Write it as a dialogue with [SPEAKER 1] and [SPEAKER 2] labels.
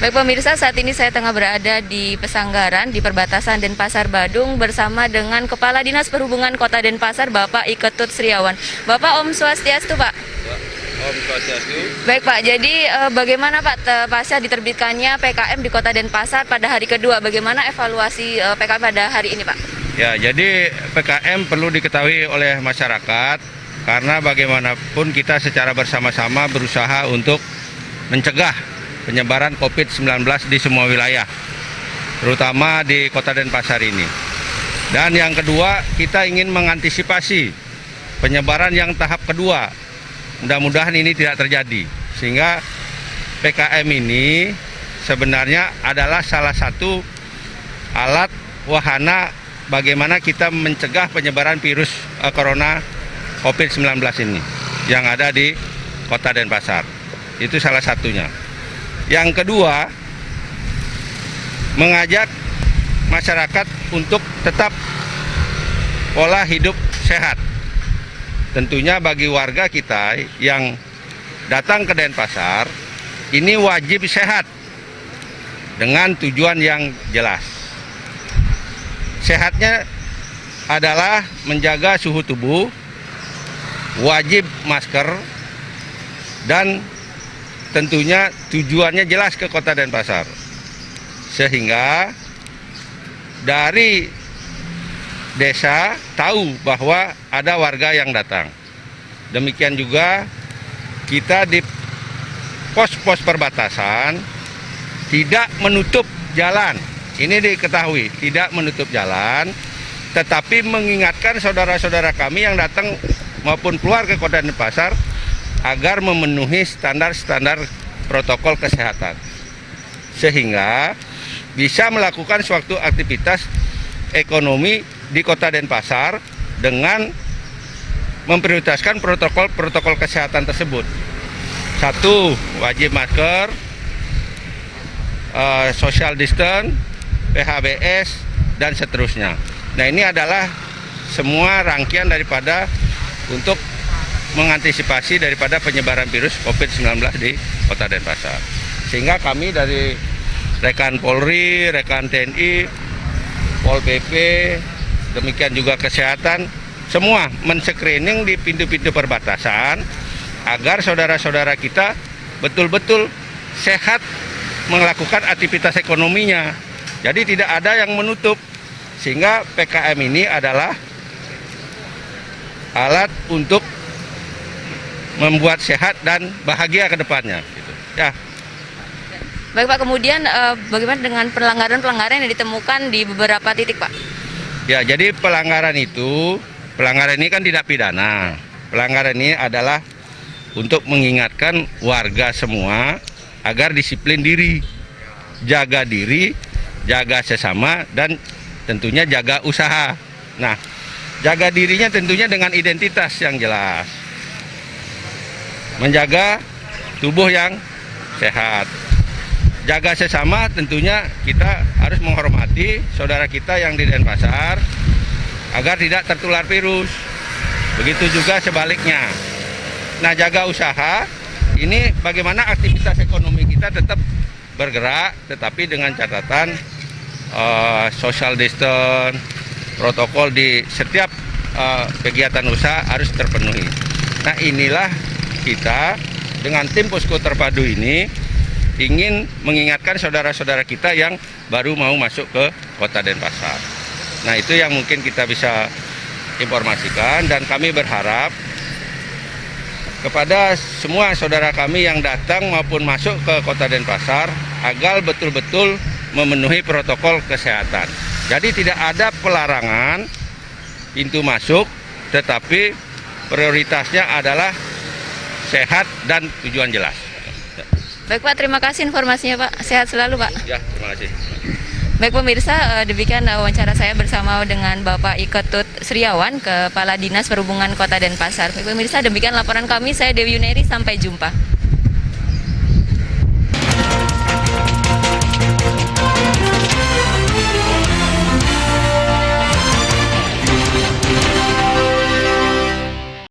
[SPEAKER 1] Baik pemirsa, saat ini saya tengah berada di Pesanggaran di perbatasan Denpasar Badung bersama dengan Kepala Dinas Perhubungan Kota Denpasar, Bapak Iketut Sriawan. Bapak, Om Swastiastu, Pak.
[SPEAKER 2] Om Swastiastu.
[SPEAKER 1] Baik Pak, jadi bagaimana Pak pasca diterbitkannya PKM di Kota Denpasar pada hari kedua, bagaimana evaluasi PKM pada hari ini Pak?
[SPEAKER 2] Ya, jadi PKM perlu diketahui oleh masyarakat karena bagaimanapun kita secara bersama-sama berusaha untuk mencegah penyebaran COVID-19 di semua wilayah, terutama di Kota Denpasar ini. Dan yang kedua, kita ingin mengantisipasi penyebaran yang tahap kedua. Mudah-mudahan ini tidak terjadi, sehingga PKM ini sebenarnya adalah salah satu alat wahana bagaimana kita mencegah penyebaran virus corona COVID-19 ini yang ada di Kota Denpasar. Itu salah satunya. Yang kedua, mengajak masyarakat untuk tetap pola hidup sehat. Tentunya bagi warga kita yang datang ke Denpasar, ini wajib sehat dengan tujuan yang jelas. Sehatnya adalah menjaga suhu tubuh, wajib masker, dan tentunya tujuannya jelas ke Kota Denpasar. Sehingga dari desa tahu bahwa ada warga yang datang. Demikian juga kita di pos-pos perbatasan tidak menutup jalan. Ini diketahui, tidak menutup jalan, tetapi mengingatkan saudara-saudara kami yang datang maupun keluar ke Kota Denpasar agar memenuhi standar-standar protokol kesehatan, sehingga bisa melakukan suatu aktivitas ekonomi di Kota Denpasar dengan memprioritaskan protokol kesehatan tersebut. Satu, wajib masker, social distance, PHBS, dan seterusnya. Nah, ini adalah semua rangkaian daripada untuk mengantisipasi daripada penyebaran virus COVID-19 di Kota Denpasar. Sehingga kami dari rekan Polri, rekan TNI, Pol PP, demikian juga kesehatan, semua men-screening di pintu-pintu perbatasan agar saudara-saudara kita betul-betul sehat melakukan aktivitas ekonominya. Jadi tidak ada yang menutup, sehingga PKM ini adalah alat untuk membuat sehat dan bahagia ke depannya. Gitu. Ya.
[SPEAKER 1] Baik Pak, kemudian bagaimana dengan pelanggaran-pelanggaran yang ditemukan di beberapa titik Pak?
[SPEAKER 2] Ya, jadi pelanggaran ini kan tidak pidana. Pelanggaran ini adalah untuk mengingatkan warga semua agar disiplin diri, jaga sesama, dan tentunya jaga usaha. Nah, jaga dirinya tentunya dengan identitas yang jelas. Menjaga tubuh yang sehat. Jaga sesama, tentunya kita harus menghormati saudara kita yang di Denpasar agar tidak tertular virus. Begitu juga sebaliknya. Nah, jaga usaha, ini bagaimana aktivitas ekonomi kita tetap bergerak, tetapi dengan catatan social distance, protokol di setiap kegiatan usaha harus terpenuhi. Nah, inilah kita dengan tim posko terpadu ini ingin mengingatkan saudara-saudara kita yang baru mau masuk ke Kota Denpasar. Nah, itu yang mungkin kita bisa informasikan, dan kami berharap kepada semua saudara kami yang datang maupun masuk ke Kota Denpasar agar betul-betul memenuhi protokol kesehatan. Jadi tidak ada pelarangan pintu masuk, tetapi prioritasnya adalah sehat dan tujuan jelas.
[SPEAKER 1] Baik Pak, terima kasih informasinya Pak. Sehat selalu Pak.
[SPEAKER 2] Ya, terima kasih.
[SPEAKER 1] Baik pemirsa, demikian wawancara saya bersama dengan Bapak Iketut Sriawan, Kepala Dinas Perhubungan Kota Denpasar. Baik pemirsa, demikian laporan kami. Saya Dewi Yuneri, sampai jumpa.